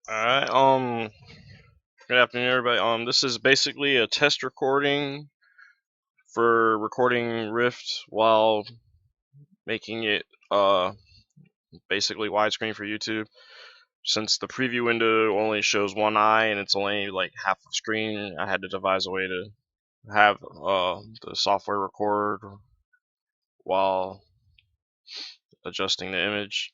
Alright, good afternoon everybody. This is basically a test recording for recording Rift while making it, basically widescreen for YouTube. Since the preview window only shows one eye and it's only like half the screen, I had to devise a way to have, the software record while adjusting the image.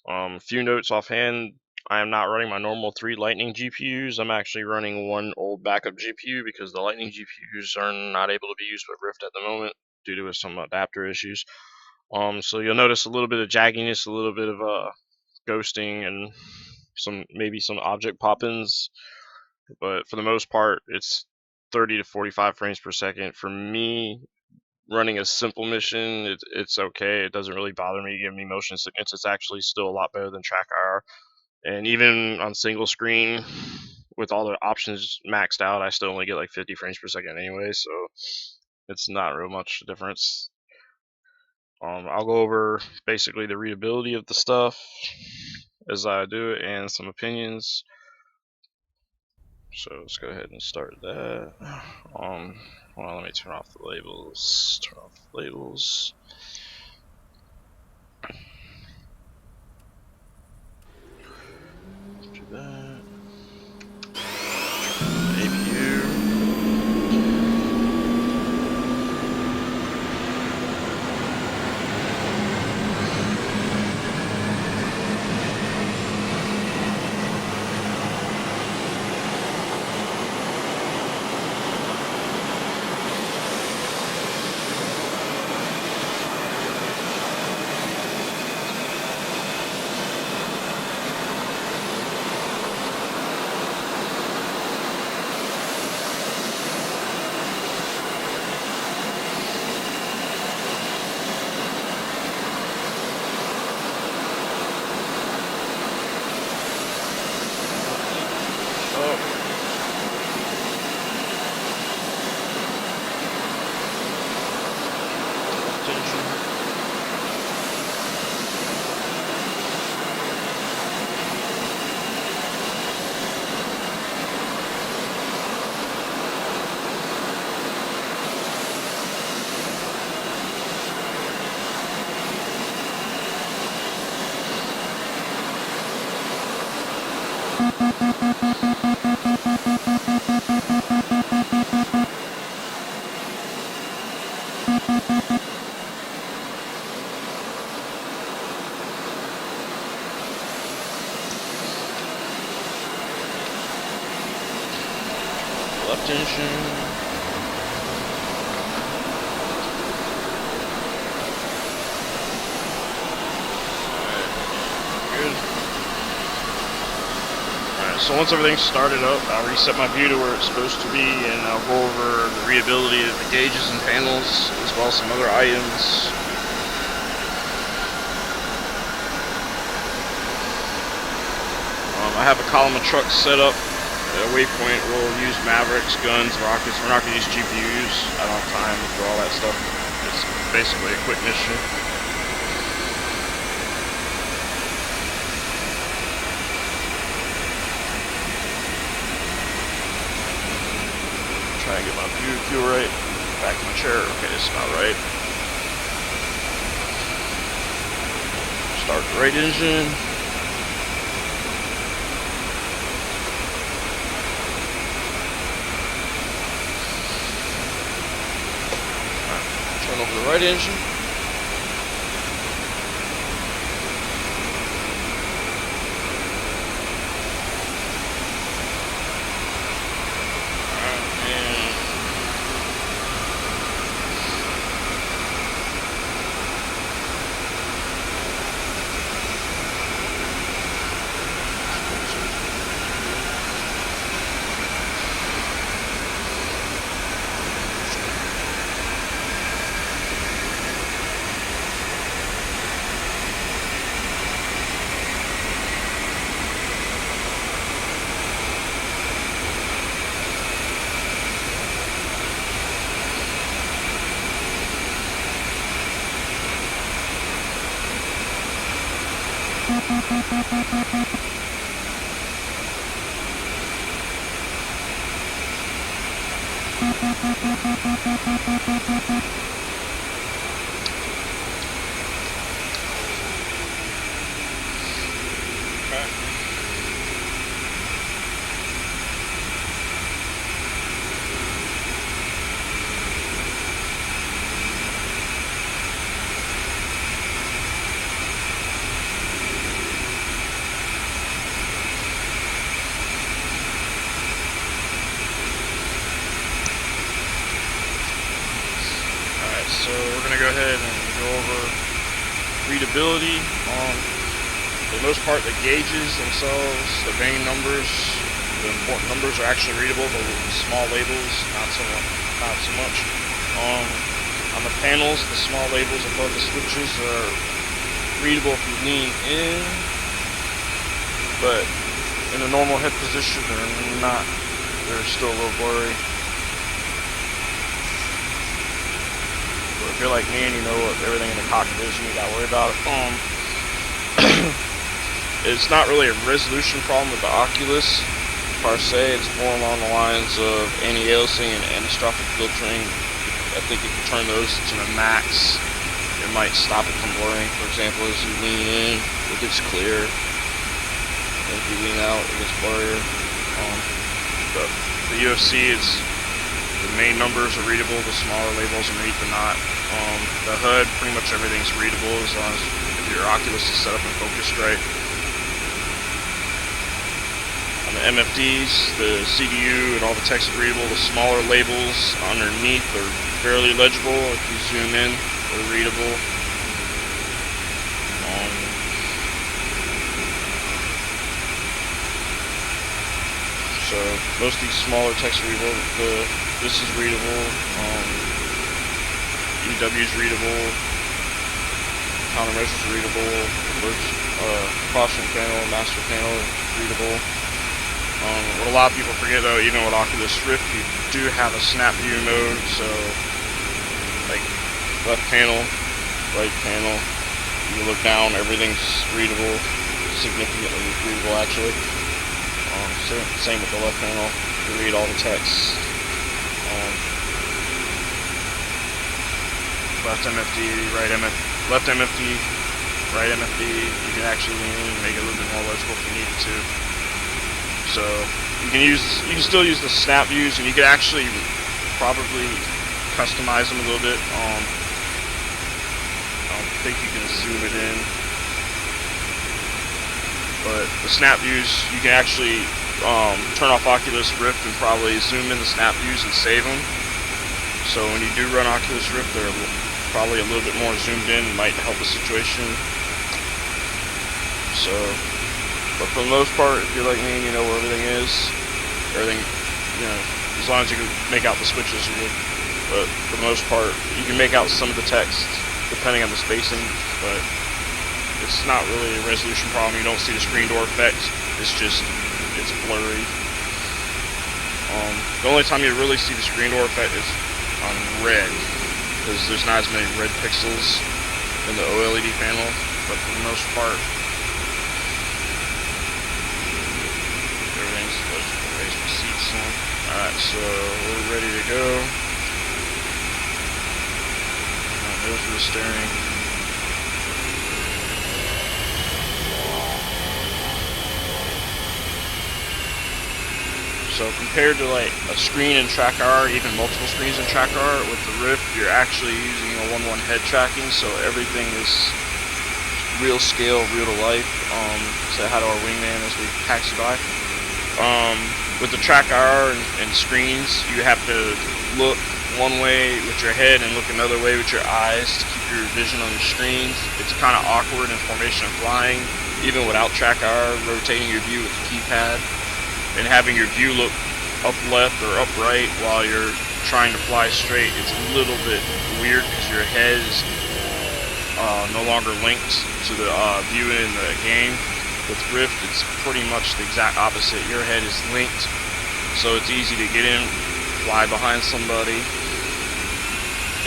A few notes offhand. I am not running my normal 3 Lightning GPUs. I'm actually running one old backup GPU because the Lightning GPUs are not able to be used with Rift at the moment due to some adapter issues. So you'll notice a little bit of jagginess, a little bit of ghosting, and maybe some object pop-ins. But for the most part, it's 30 to 45 frames per second. For me, running a simple mission, it's okay. It doesn't really bother me, giving me motion sickness. It's actually still a lot better than TrackIR. And even on single screen, with all the options maxed out, I still only get like 50 frames per second anyway, so it's not real much difference. I'll go over basically the readability of the stuff as I do it and some opinions. So let's go ahead and start that. Well, let me turn off the labels. Do that. APU. Left engine. So once everything's started up, I'll reset my view to where it's supposed to be, and I'll go over the readability of the gauges and panels, as well as some other items. I have a column of trucks set up. At a waypoint, we'll use Mavericks, guns, rockets. We're not going to use GPUs. I don't have time for all that stuff. It's basically a quick mission. Try and get my view right. Back in my chair. Okay, it's not right. Start the right engine. Turn over the right engine. So we're going to go ahead and go over readability. For the most part, the gauges themselves, the main numbers, the important numbers are actually readable. The small labels, not so much. On the panels, the small labels above the switches are readable if you lean in, but in a normal head position, they're not. They're still a little blurry. If you're like me and you know what everything in the cockpit is, you ain't gotta worry about it. It's not really a resolution problem with the Oculus per se. It's more along the lines of anti-aliasing and anisotropic filtering. I think if you turn those to the max, it might stop it from blurring. For example, as you lean in, it gets clear. And if you lean out, it gets blurrier. The UFC is. The main numbers are readable, the smaller labels underneath are not. The HUD, pretty much everything's readable as long as if your Oculus is set up and focused right. On the MFDs, the CDU and all the text is readable. The smaller labels underneath are fairly legible. If you zoom in, they're readable. So most of these smaller text are readable. This is readable. EW is readable. Countermeasures are readable. Caution panel, master panel is readable. What a lot of people forget though, even with Oculus Rift, you do have a SnapView mode. So, like left panel, right panel. You look down, everything's readable. Significantly readable, actually. Same with the left panel. You read all the text. Left MFD, left MFD, right MFD. You can actually make it a little bit more legible if you needed to. So you can still use the SnapViews, and you can actually probably customize them a little bit. I don't think you can zoom it in, but the SnapViews you can actually turn off Oculus Rift and probably zoom in the SnapViews and save them. So when you do run Oculus Rift, they're probably a little bit more zoomed in, might help the situation. So, but for the most part, if you're like me and you know where everything is, as long as you can make out the switches, you're good. But for the most part, you can make out some of the text depending on the spacing, but it's not really a resolution problem. You don't see the screen door effect. It's blurry. The only time you really see the screen door effect is on red, because there's not as many red pixels in the OLED panel, but for the most part, everything's legible. Raise the seats on. Alright, so we're ready to go. There's the steering. So compared to like a screen in TrackR, even multiple screens in TrackR, with the Rift, you're actually using a 1:1 head tracking, so everything is real scale, real to life. Say hi to our wingman as we taxi by. With the TrackR and screens, you have to look one way with your head and look another way with your eyes to keep your vision on the screens. It's kind of awkward in formation of flying, even without TrackR, rotating your view with the keypad. And having your view look up left or up right while you're trying to fly straight, it's a little bit weird because your head is no longer linked to the view in the game. With Rift, it's pretty much the exact opposite. Your head is linked, so it's easy to get in, fly behind somebody,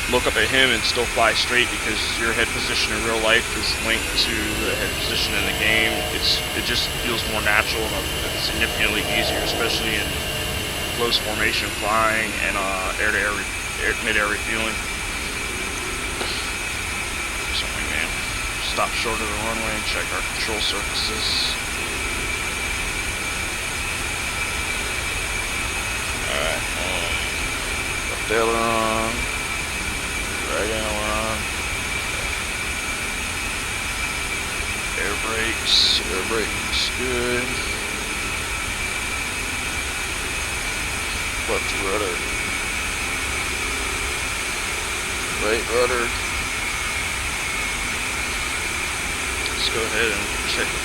look up at him and still fly straight because your head position in real life is linked to the head position in the game. It just feels more natural and significantly easier, especially in close formation flying and air-to-air, mid-air refueling. So man, stop short of the runway and check our control surfaces. Alright, left aileron, right aileron, air brakes good. Left rudder, right rudder. Let's go ahead and check the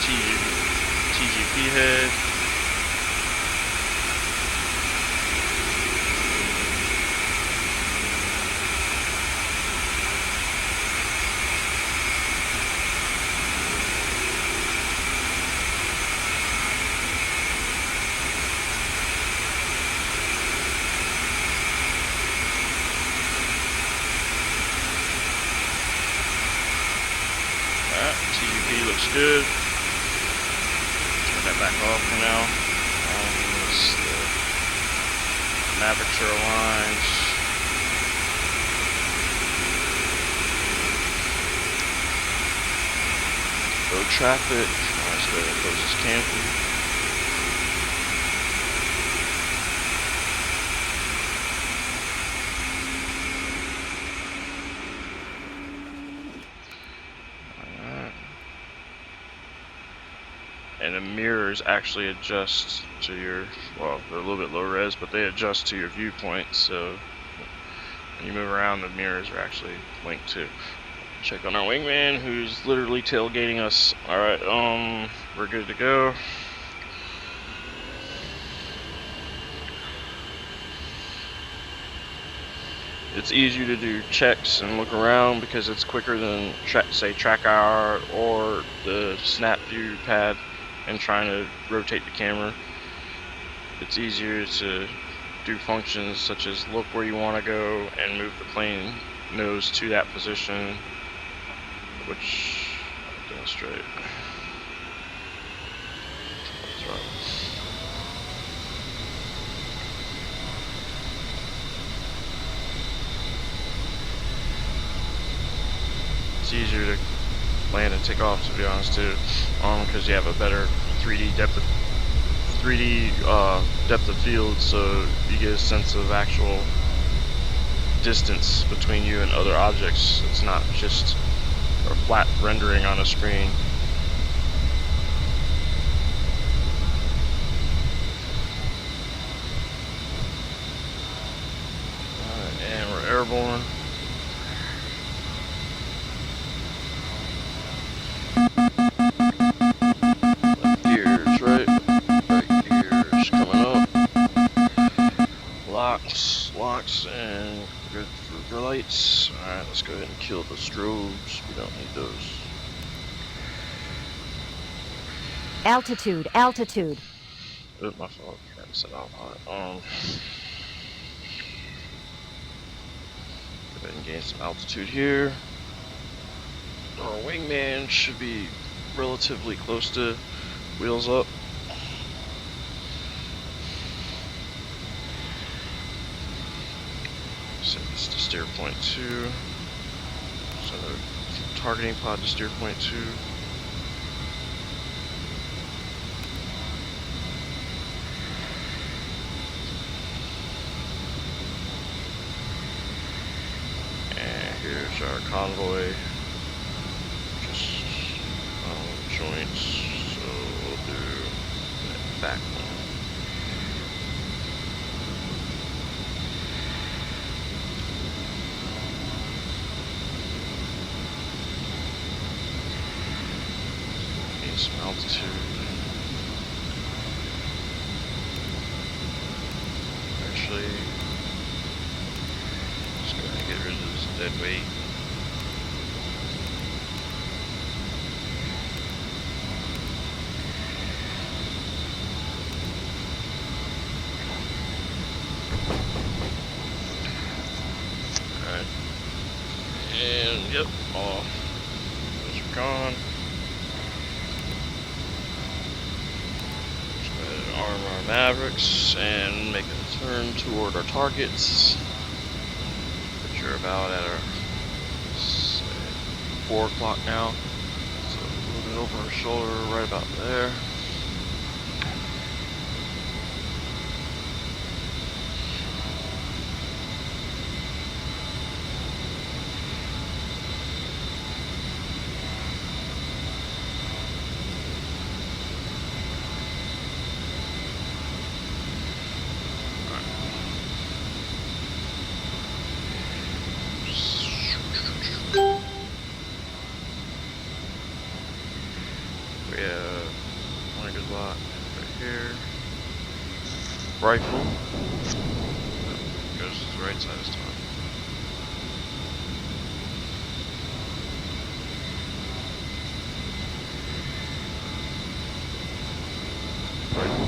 TGP head. TGP looks good. Turn that back off for now. This the Mavic lines. Road traffic. Let's go ahead and close this canopy. And the mirrors actually adjust to your, well, they're a little bit low res, but they adjust to your viewpoint. So when you move around, the mirrors are actually linked to. Check on our wingman, who's literally tailgating us. All right, we're good to go. It's easier to do checks and look around because it's quicker than say track hour or the SnapView pad and trying to rotate the camera. It's easier to do functions such as look where you want to go and move the plane nose to that position, which I'll demonstrate. That's right. It's easier to land and take off, to be honest, too, because you have a better 3D depth of field, so you get a sense of actual distance between you and other objects. It's not just a flat rendering on a screen. And we're airborne. Left gears, right gears coming up. Locks, and good for lights. Alright, let's go ahead and kill the strobes. We don't need those. Altitude. Oh, my fault. I haven't set out on it. Go ahead and gain some altitude here. Our wingman should be relatively close to wheels up. Set this to steer point 2. So targeting pod to steer point 2. And here's our convoy. Just joints. So we'll do that back one. Some altitude. Actually, just go ahead and get rid of this dead weight. Alright. And yep, all those are gone. Arm our Mavericks and make a turn toward our targets, which are about at our 4 o'clock now. So moving over our shoulder right about there. We have one good lot right here. Rifle. Goes to the right side this time. Rifle.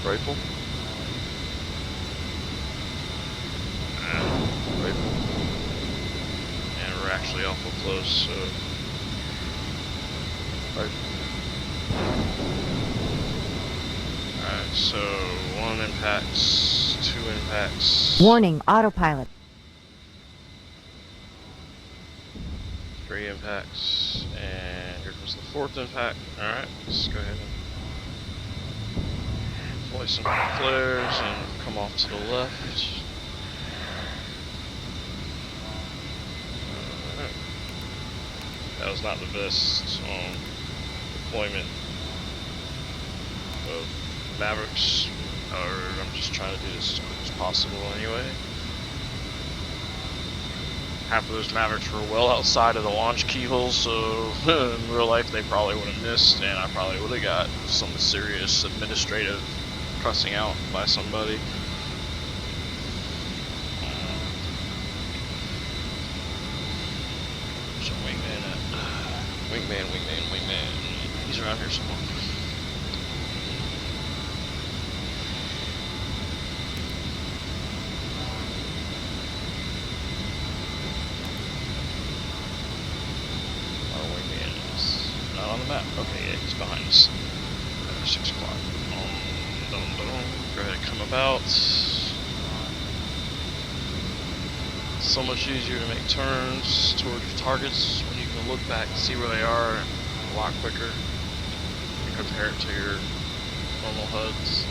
Rifle. Rifle. And we're actually awful close, so rifle. Alright, so 1 impacts, 2 impacts. Warning, autopilot. 3 impacts, and here comes the 4th impact. Alright, let's go ahead and deploy some flares and come off to the left. That was not the best deployment of Mavericks, or I'm just trying to do this as quick as possible anyway. Half of those Mavericks were well outside of the launch keyhole, so in real life they probably would have missed, and I probably would have got some serious administrative cussing out by somebody. Where's our wingman at? Wingman. He's around here somewhere. Our wingman is not on the map. Okay, yeah, he's behind us. 6 o'clock. Go ahead and come about. So much easier to make turns towards your targets when you can look back and see where they are a lot quicker and compare it to your normal HUDs.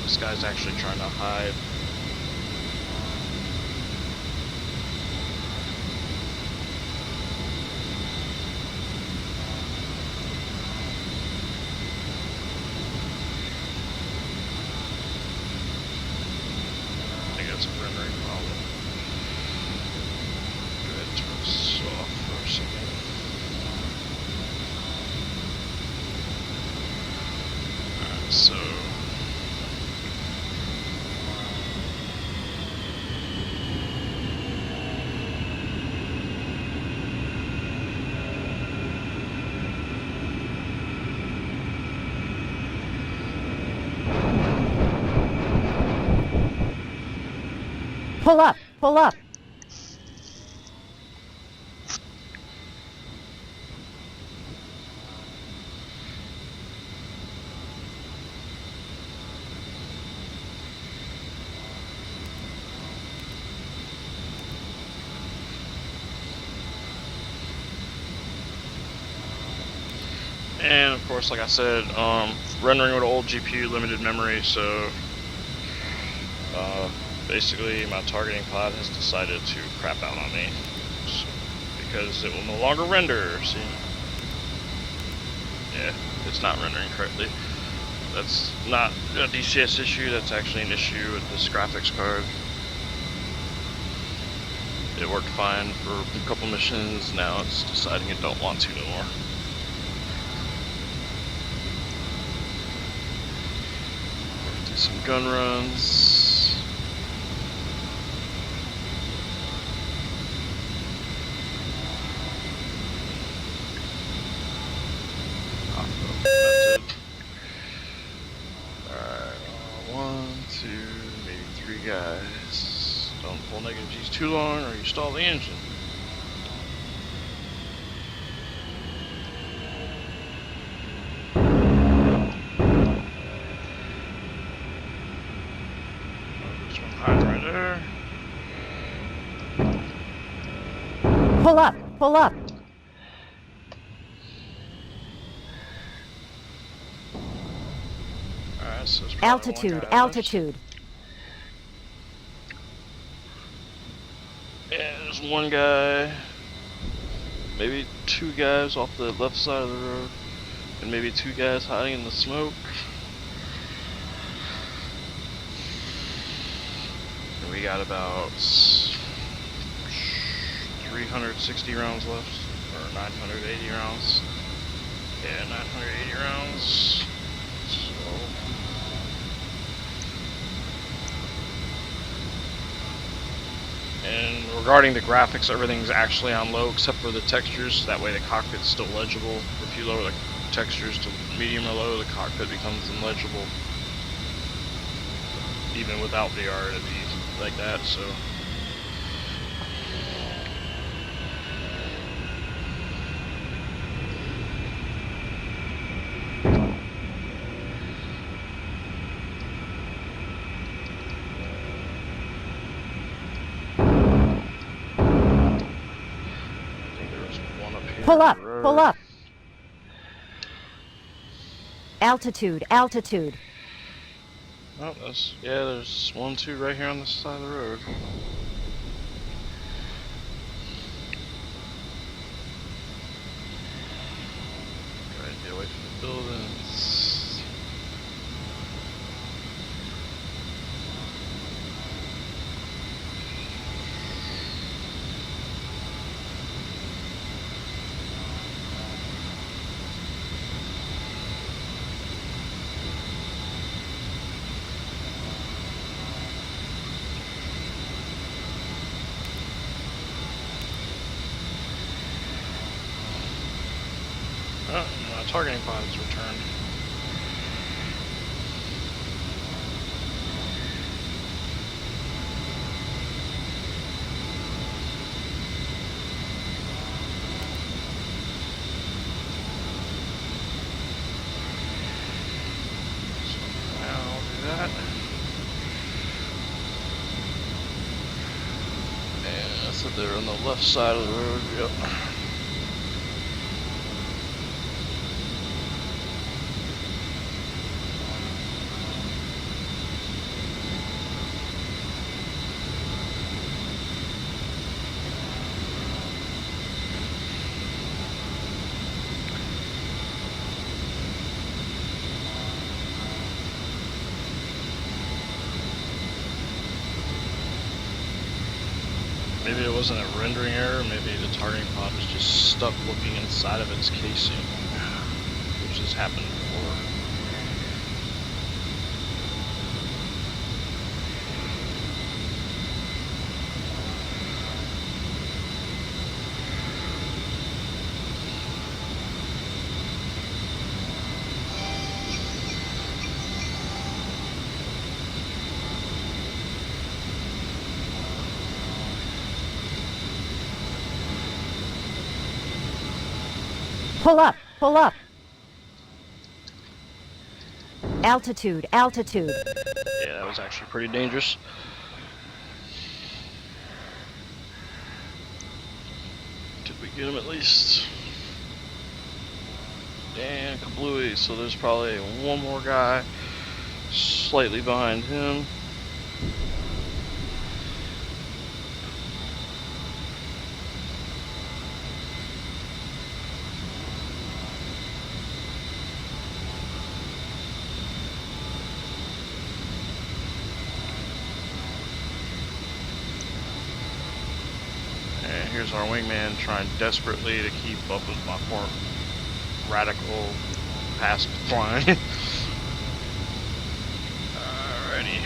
This guy's actually trying to hide. I think that's a rendering problem. Go ahead and turn this off for a second. Alright, so Pull up, pull up. And of course, like I said, rendering with an old GPU, limited memory, so basically my targeting pod has decided to crap out on me because it will no longer render. See? Yeah, it's not rendering correctly. That's not a DCS issue, that's actually an issue with this graphics card. It worked fine for a couple missions, now it's deciding it don't want to no more. Do some gun runs. method. Alright, 1, 2, maybe 3 guys. Don't pull negative G's too long or you stall the engine. There's one hiding right there. Pull up, pull up. Alright, so it's Altitude, altitude. Yeah, there's one guy, maybe 2 guys off the left side of the road, and maybe 2 guys hiding in the smoke. And we got about 360 rounds left, or 980 rounds. Yeah, 980 rounds. And regarding the graphics, everything's actually on low except for the textures. That way the cockpit's still legible. If you lower the textures to medium or low, the cockpit becomes illegible. Even without VR, it'd be like that, so. Pull up, pull up. Altitude, altitude. Oh, there's 1, 2 right here on this side of the road. Try to get away from the buildings. Oh, my targeting pod is returned. So now I'll do that. And that's it, they're on the left side of the road, yep. Maybe it wasn't a rendering error, maybe the targeting pod was just stuck looking inside of its casing, which has happened before. Pull up, pull up. Altitude, altitude. Yeah, that was actually pretty dangerous. Did we get him at least? And kablooey, so there's probably one more guy slightly behind him. And here's our wingman trying desperately to keep up with my poor radical past flying. Alrighty.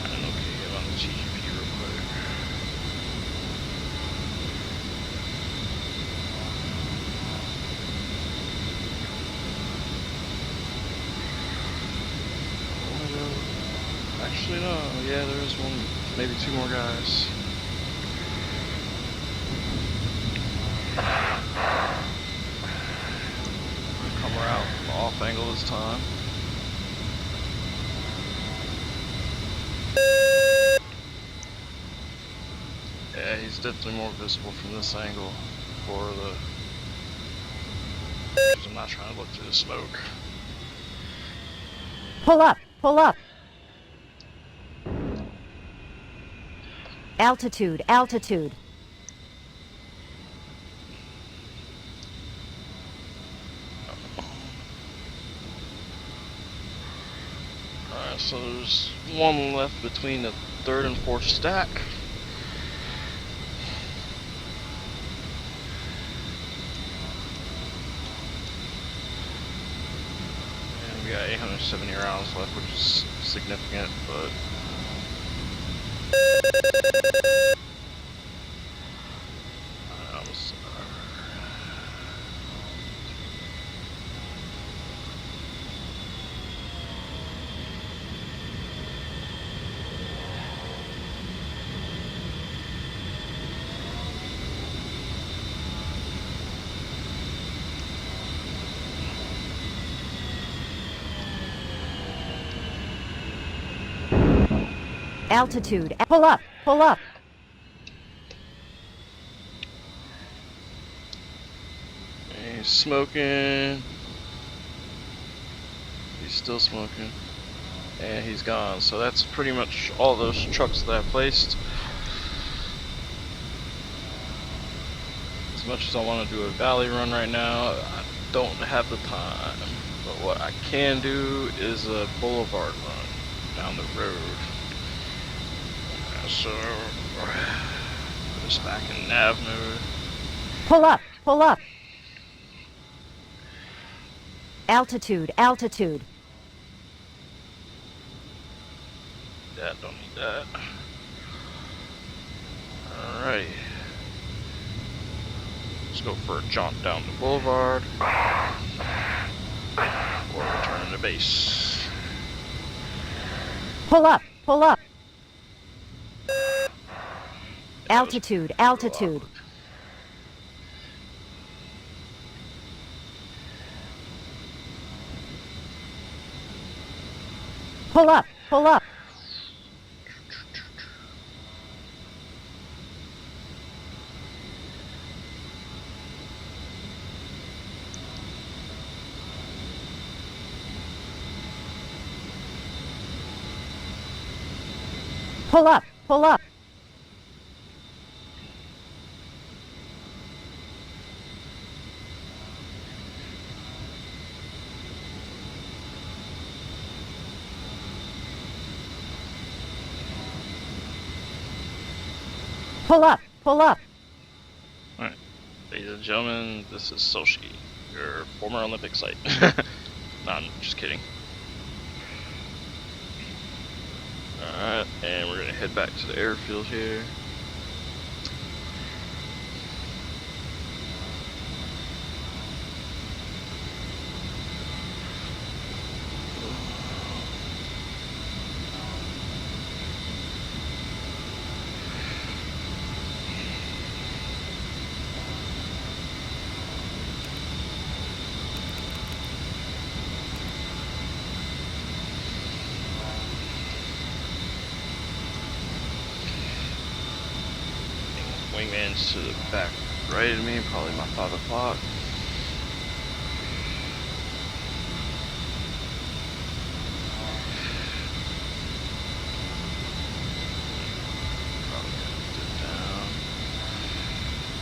Trying to locate it on the TGP real quick. Actually, no. Yeah, there is one, maybe two more guys. Come around off angle this time. Yeah, he's definitely more visible from this angle for the. Because I'm not trying to look through the smoke. Pull up, pull up. Altitude, altitude. Alright, so there's one left between the third and fourth stack. And we got 870 rounds left, which is significant, but Altitude, pull up, pull up. he's smoking. He's still smoking. And he's gone. So that's pretty much all those trucks that I placed. As much as I want to do a valley run right now, I don't have the time. But what I can do is a boulevard run down the road. So, just back in nav mode. Pull up, pull up. Altitude, altitude. That don't need that. Alright. Let's go for a jaunt down the boulevard. Or return to base. Pull up, pull up. Altitude, altitude. Pull up, pull up. Pull up, pull up. Pull up, pull up. Alright, ladies and gentlemen, this is Sochi, your former Olympic site. No, I'm just kidding. Alright, and we're gonna head back to the airfield here. Wingman's to the back right of me, probably my 5 o'clock.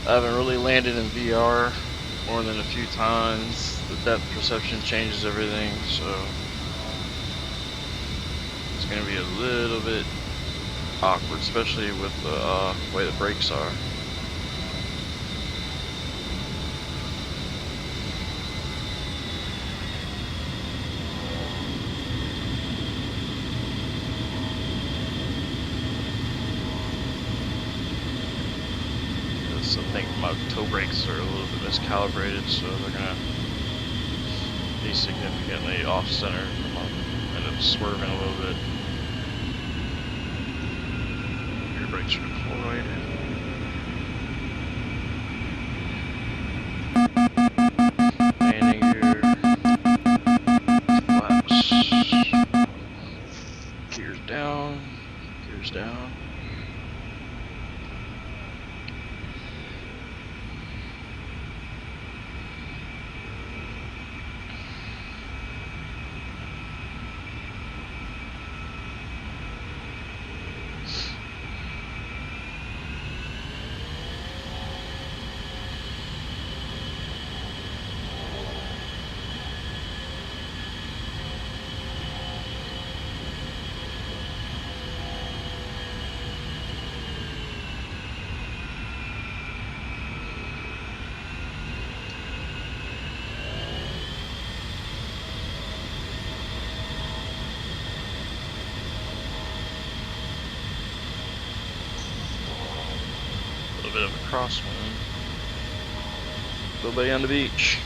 I haven't really landed in VR more than a few times. The depth perception changes everything, so it's going to be a little bit awkward, especially with the way the brakes are. I think my toe brakes are a little bit miscalibrated, so they're gonna be significantly off center. I'm gonna end up swerving a little bit. Airstrikes are deployed. Landing gear. Flaps. Gears down. Gears down. Bit of a crosswind. Nobody on the beach.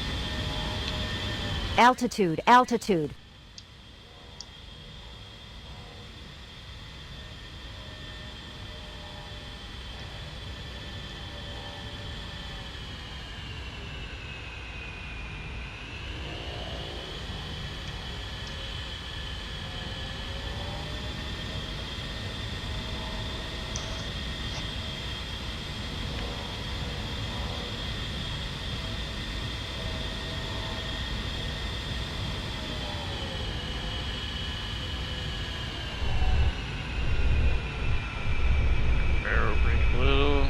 Altitude, altitude. Barrel brake a little.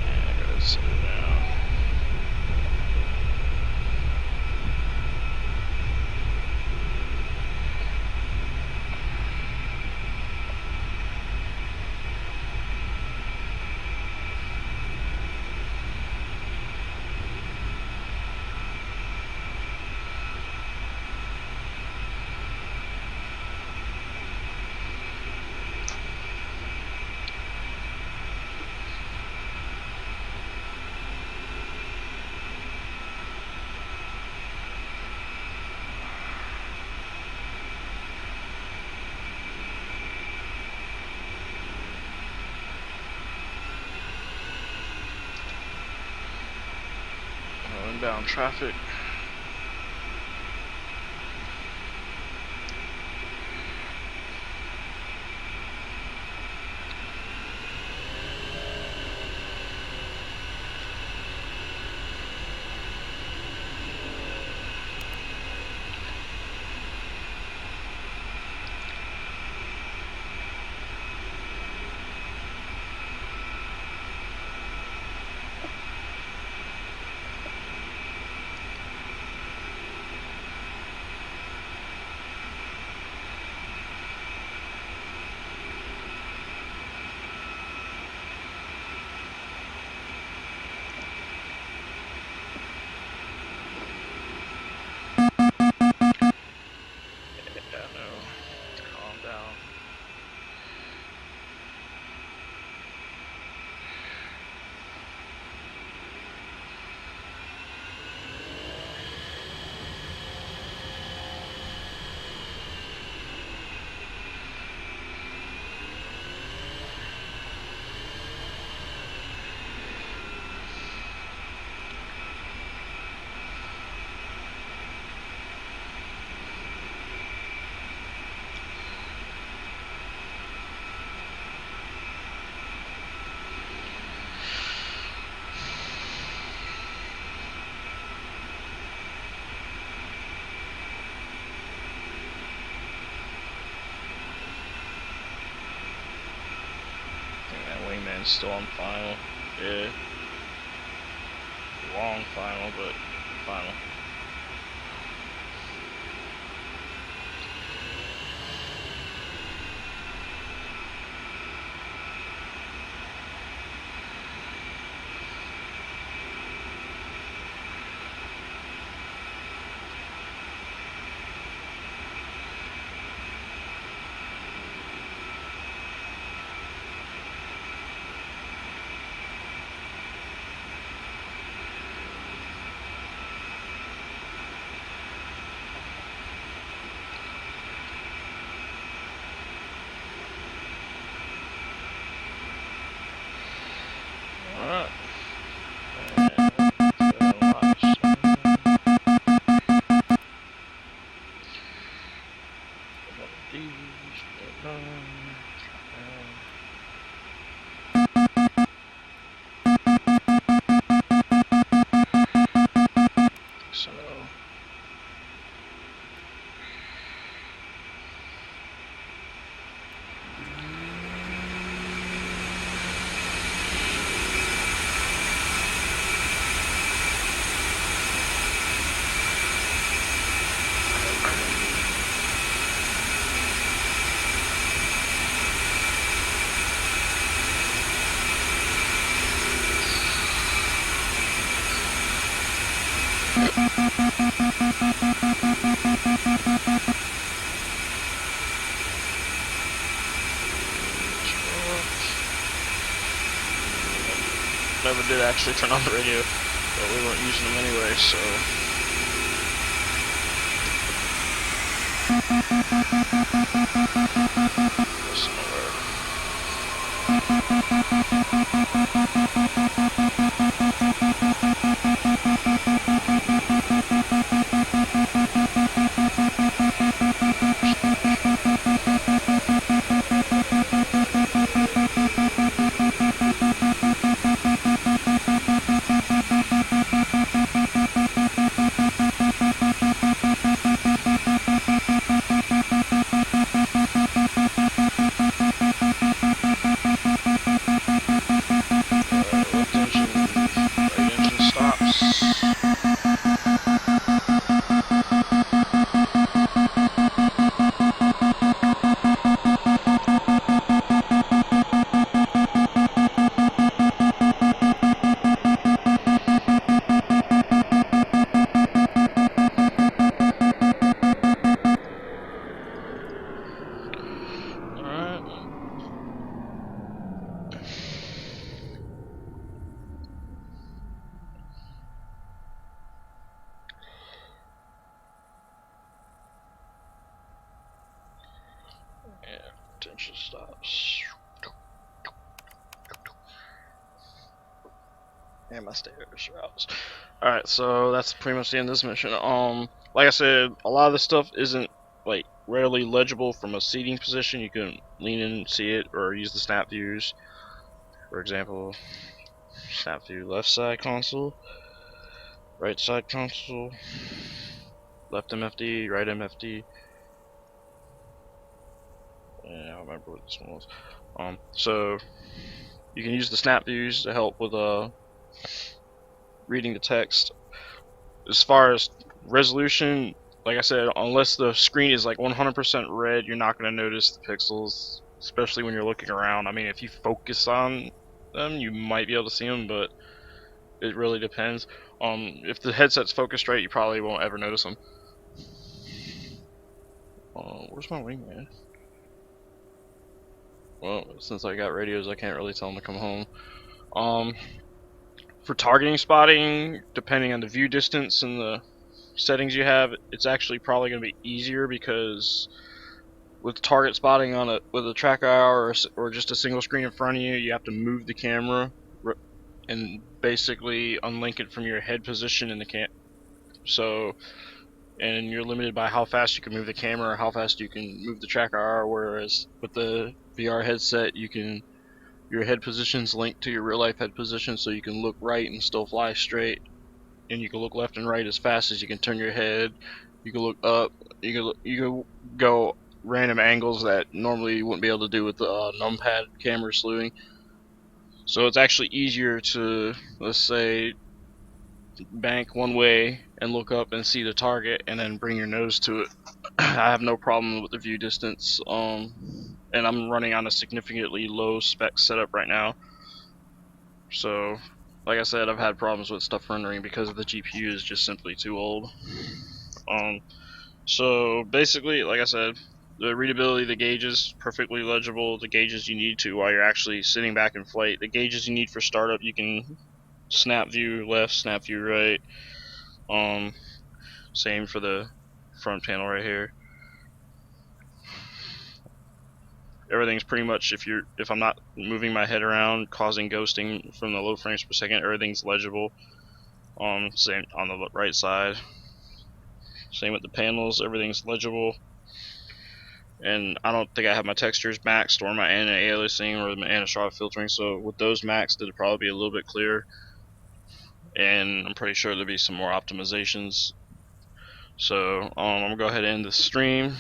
And I gotta set it down. Inbound traffic. Wingman's still on final. Yeah. Wrong final, but final. So never did actually turn on the radio, but we weren't using them anyway, so. Attention stops. And my stairs routes. Alright, so that's pretty much the end of this mission. Like I said, a lot of this stuff isn't like readily legible from a seating position. You can lean in and see it, or use the snap views. For example, snap view left side console, right side console, left MFD, right MFD. Yeah, I don't remember what this one was. So you can use the snap views to help with reading the text. As far as resolution, like I said, unless the screen is like 100% red, you're not going to notice the pixels, especially when you're looking around. I mean, if you focus on them, you might be able to see them, but it really depends. If the headset's focused right, you probably won't ever notice them. Where's my wingman? Well, since I got radios, I can't really tell him to come home. For targeting spotting, depending on the view distance and the settings you have, it's actually probably going to be easier, because with target spotting on with a track IR or just a single screen in front of you, you have to move the camera and basically unlink it from your head position in the and you're limited by how fast you can move the camera or how fast you can move the track IR, whereas with the VR headset, your head position's linked to your real life head position, so you can look right and still fly straight, and you can look left and right as fast as you can turn your head. You can look up. You can go random angles that normally you wouldn't be able to do with the numpad camera slewing. So it's actually easier to, let's say, bank one way and look up and see the target, and then bring your nose to it. I have no problem with the view distance. And I'm running on a significantly low spec setup right now. So, like I said, I've had problems with stuff rendering because the GPU is just simply too old. So basically, like I said, the readability of the gauges, perfectly legible. The gauges you need to while you're actually sitting back in flight. The gauges you need for startup, you can snap view left, snap view right. Same for the front panel right here. Everything's pretty much, if I'm not moving my head around, causing ghosting from the low frames per second, everything's legible. Same on the right side. Same with the panels, everything's legible. and I don't think I have my textures maxed or my anti-aliasing or my anisotropic filtering. So with those maxed, it'd probably be a little bit clearer, and I'm pretty sure there'll be some more optimizations. So I'm gonna go ahead and end the stream.